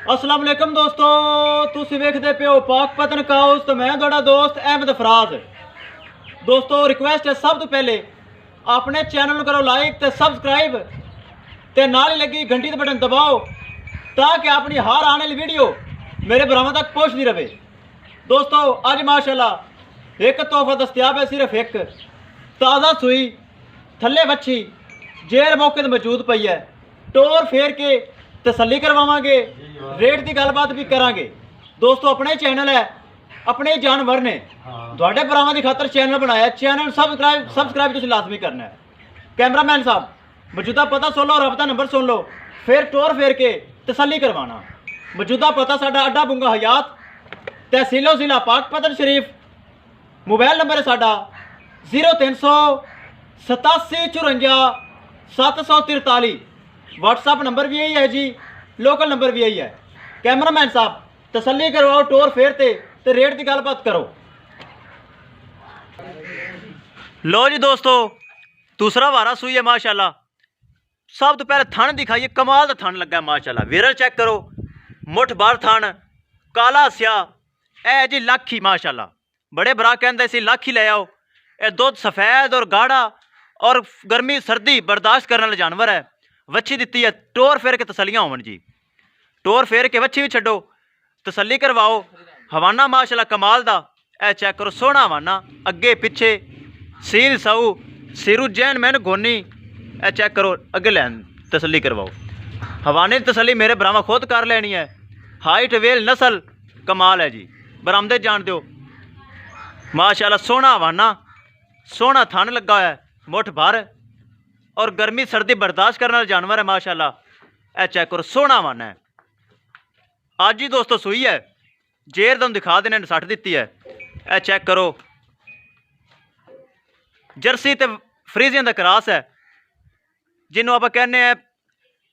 अस्सलाम वालेकुम दोस्तों, तुसी वेखदे पे हो पाकपतन काउस तो मैं थोड़ा दोस्त अहमद फराज। दोस्तों रिक्वेस्ट है सब तो पहले अपने चैनल करो लाइक ते सब्सक्राइब ते नाल ही लगी घंटी का बटन दबाओ ताकि अपनी हर आने वाली वीडियो मेरे भरावां तक पहुंचती रहे। दोस्तों अज माशाल्लाह एक तोहफा दस्तियाब है, सिर्फ एक ताज़ा सुई थले बच्ची जेर मौके तो मौजूद पई है। टोर फेर के तसल्ली करवावांगे, रेट की गलबात भी करांगे। दोस्तों अपने चैनल है, अपने जानवर ने थोड़े भरावां की खातर चैनल बनाया। चैनल सबसक्राइब तुसीं लाजमी करना है। कैमरामैन साहब मौजूदा पता सुन लो, रबता नंबर सुन लो, फिर टोर फेर के तसल्ली करवाना। मौजूदा पता साडा अड्डा बुंगा हयात, तहसीलो जिला पाकपतन शरीफ। मोबाइल नंबर है साडा 03874 व्हाट्सअप नंबर भी यही है जी, लोकल नंबर भी यही है। कैमरामैन साहब तसल्ली करवाओ, टोर फेर ते रेट की गलबात करो। लो जी दोस्तों दूसरा वारा सुई है माशाल्लाह। सब तो पहले थन दिखाइए, कमाल का थन लगा माशाल्लाह। विरल चेक करो, मुठ बार थन काला स्या ए जी लाखी माशाल्लाह। बड़े भरा कहते इसी लाखी ले आओ। यह दुध सफ़ेद और गाढ़ा और गर्मी सर्दी बर्दाश्त करने वाला जानवर है। वच्छी दी है, टोर फेर के तसलियाँ होवन जी। टोर फेर के वच्छी भी छड्डो, तसल्ली करवाओ। हवाना माशाल्लाह कमाल दा ए चेक करो, सोहना हवाना अगे पिछे सील साऊ सिरू जैन मैन गोनी ए चेक करो। अगे लैन तसल्ली करवाओ। हवाने की तसल्ली मेरे भरावां खुद कर लेनी है। हाइट वेल नस्ल कमाल है जी, बरामदे जान दो माशाल्लाह। सोहना हवाना, सोहना थन लगा है, मुठ भर और गर्मी सर्दी बर्दाश्त करने वाला जानवर है माशाल्लाह। ए चेक करो, सोहना हवाना है। आज ही दोस्तों सुई है, जेर तुम दिखा देने सट दी है। ए चेक करो, जर्सी ते फ्रीजियन का क्रॉस है, जिन्हों आप कहने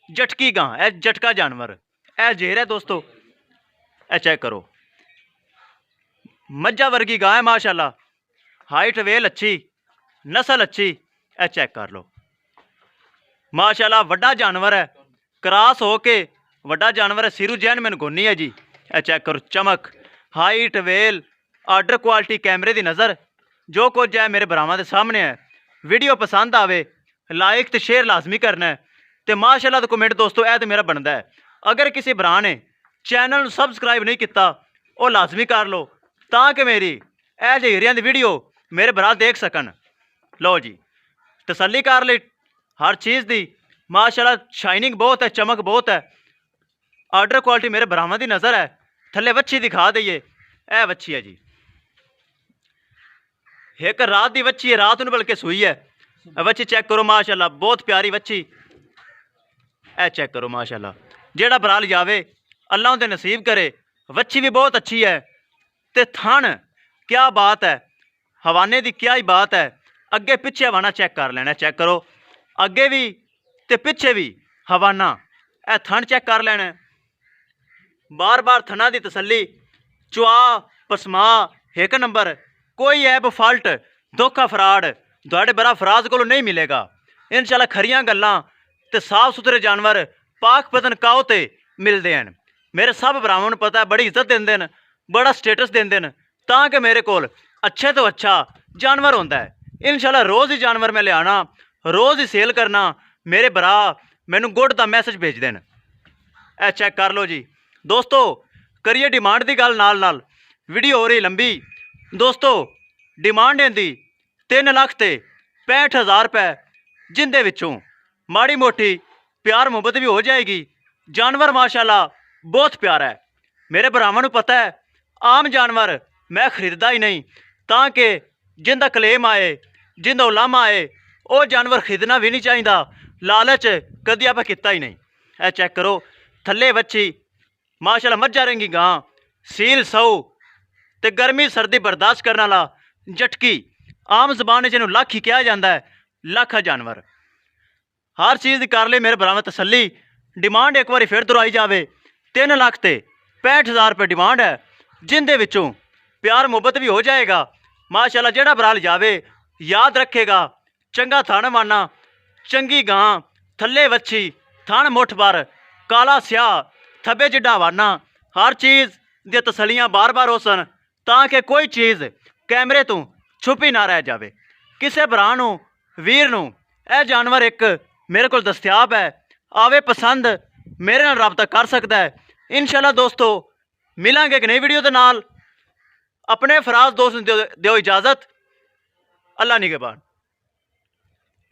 जटकी गां। ए जटका जानवर ए जेर है दोस्तों। ए चेक करो, मज्जा वर्गी गां है माशाल्लाह। हाइट वेल अच्छी, नस्ल अच्छी। ए चेक कर लो माशाल्लाह। वड्डा जानवर है, क्रॉस हो के वड्डा जानवर है। सिरू जैन मैन गोनी है जी। ए चेक करो, चमक हाइट वेल आर्डर क्वालिटी कैमरे की नज़र जो कुछ है मेरे भरावां दे सामने है। वीडियो पसंद आवे लाइक तो शेयर लाजमी करना है, तो माशाल्लाह तो कमेंट दोस्तों ए तो मेरा बनता है। अगर किसी भरा ने चैनल सबसक्राइब नहीं किया वो लाजमी कर लो ताकि मेरी ए हीरियां दी वीडियो मेरे भरा देख सकन। लो जी तसल्ली कर ली हर चीज़ दी माशाल्लाह। शाइनिंग बहुत है, चमक बहुत है, आर्डर क्वालिटी मेरे भरावां दी नज़र है। थले वच्छी दिखा दईए, ए वच्छी है जी। एक रात की वच्छी है, रात में बल्कि सुई है। वच्छी चेक करो माशाल्लाह, बहुत प्यारी वच्छी। ए चेक करो माशाल्लाह, जेड़ा भरा जावे अल्लाह उनके नसीब करे। वच्छी भी बहुत अच्छी है, ते थन क्या बात है, हवाने की क्या ही बात है। अगे पिछे हवाना चेक कर लेना, चेक करो अगे भी ते पिछे भी हवाना। ए थन चेक कर लेना, बार बार थना की तसल्ली। चुआ पसमा एक नंबर, कोई ऐब फाल्ट धोखा फराड थोड़े बड़ा फराज को नहीं मिलेगा इंशाल्लाह। खरियां गल्लां ते साफ सुथरे जानवर पाकपतन काओ ते मिलते हैं। मेरे सब भरावां नूं पता है, बड़ी इज्जत देंदे न, बड़ा स्टेटस देंदे न, ताकि मेरे कोल अच्छे तो अच्छा जानवर होंदा है। इंशाल्लाह रोज़ ही जानवर मैं लियाना, रोज़ ही सेल करना। मेरे भरा मैनू गुड का मैसेज भेज देन। ए चेक कर लो जी दोस्तों। करिए डिमांड की गल नाल नाल, वीडियो हो रही लंबी दोस्तों। डिमांड इहदी 3 लाख ते 65,000 रुपए, जिंदे विचों माड़ी मोटी प्यार मुहब्बत भी हो जाएगी। जानवर माशाल्लाह बहुत प्यारा है। मेरे भरावां नूं पता है आम जानवर मैं खरीददा ही नहीं, ताकि जिंदा क्लेम आए जिंदा उलामा आए वो जानवर खरीदना भी नहीं चाहिए। लालच कदी आप किया ही नहीं। ए चेक करो, थले वच्छी माशाल्लाह मज्जा रंगी गां, सील सऊ ते गर्मी सर्दी बर्दाश्त करने वाला जटकी। आम जबान जिन्होंने लाखी कहा जाता है, लाखा जानवर। हर चीज़ की कर ले मेरे भरावां तसल्ली। डिमांड एक बार फिर दोहराई जाए, 3 लाख ते 65,000 रुपये डिमांड है, जिंदे विचों प्यार मुहब्बत भी हो जाएगा माशाल्लाह। जेड़ा भरा जावे याद रखेगा, चंगा थन माना, चंगी गां, थले वच्छी, थन मुठ भर, काला स्याह, ਥੱਬੇ ਜਿੱਡਾ ਹਵਾਨਾ ਹਰ ਚੀਜ਼ ਦੀਆਂ ਤਸੱਲੀਆਂ ਬਾਰ-ਬਾਰ ਹੋ ਸਨ ਤਾਂ ਕਿ ਕੋਈ ਚੀਜ਼ ਕੈਮਰੇ ਤੋਂ ਛੁਪੀ ਨਾ ਰਹਿ ਜਾਵੇ। ਕਿਸੇ ਭਰਾ ਨੂੰ ਵੀਰ ਨੂੰ ਇਹ ਜਾਨਵਰ ਇੱਕ ਮੇਰੇ ਕੋਲ ਦਸਤਿਆਬ ਹੈ, ਆਵੇ ਪਸੰਦ ਮੇਰੇ ਨਾਲ ਰਾਬਤਾ ਕਰ ਸਕਦਾ ਹੈ। ਇਨਸ਼ਾਅੱਲਾ ਦੋਸਤੋ ਮਿਲਾਂਗੇ ਇੱਕ ਨਈ ਵੀਡੀਓ ਦੇ ਨਾਲ। ਆਪਣੇ ਫਰਾਜ਼ ਦੋਸਤ ਨੂੰ ਦਿਓ ਇਜਾਜ਼ਤ। ਅੱਲਾ ਨਿਗਹਬਾਨ।